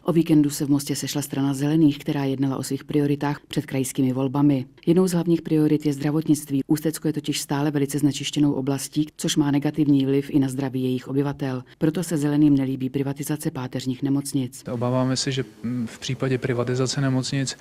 O víkendu se v Mostě sešla strana Zelených, která jednala o svých prioritách před krajskými volbami. Jednou z hlavních priorit je zdravotnictví. Ústecko je totiž stále velice znečištěnou oblastí, což má negativní vliv i na zdraví jejich obyvatel. Proto se Zeleným nelíbí privatizace páteřních nemocnic. Obáváme se, že v případě privatizace nemocnic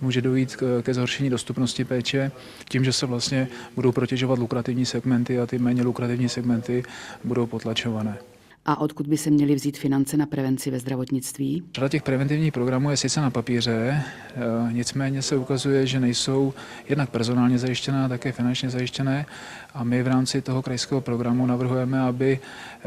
může dojít ke zhoršení dostupnosti péče tím, že se vlastně budou protěžovat lukrativní segmenty a ty méně lukrativní segmenty budou potlačované. A odkud by se měly vzít finance na prevenci ve zdravotnictví? Řada těch preventivních programů je sice na papíře, nicméně se ukazuje, že nejsou jednak personálně zajištěné, také finančně zajištěné. A my v rámci toho krajského programu navrhujeme, aby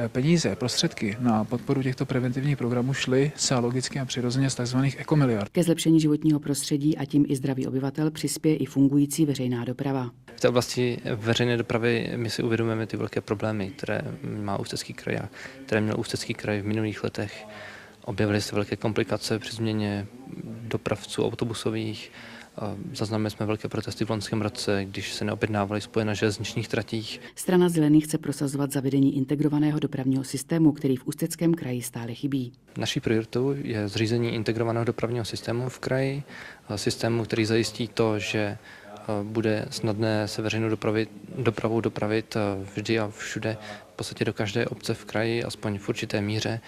peníze, prostředky na podporu těchto preventivních programů šly zcela logicky a přirozeně z tzv. Ekomiliard. Ke zlepšení životního prostředí a tím i zdraví obyvatel přispěje i fungující veřejná doprava. V té oblasti veřejné dopravy my si uvědomujeme ty velké problémy, které má Ústecký kraj a které měl Ústecký kraj v minulých letech. Objevily se velké komplikace při změně dopravců autobusových. Zaznamenali jsme velké protesty v loňském roce, když se neobjednávaly spoje na železničních tratích. Strana Zelených chce prosazovat zavedení integrovaného dopravního systému, který v Ústeckém kraji stále chybí. Naší prioritou je zřízení integrovaného dopravního systému v kraji, systému, který zajistí to, že bude snadné se veřejnou dopravou dopravit vždy a všude, v podstatě do každé obce v kraji, aspoň v určité míře,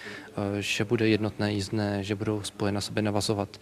že bude jednotné jízdné, že budou spoje na sebe navazovat.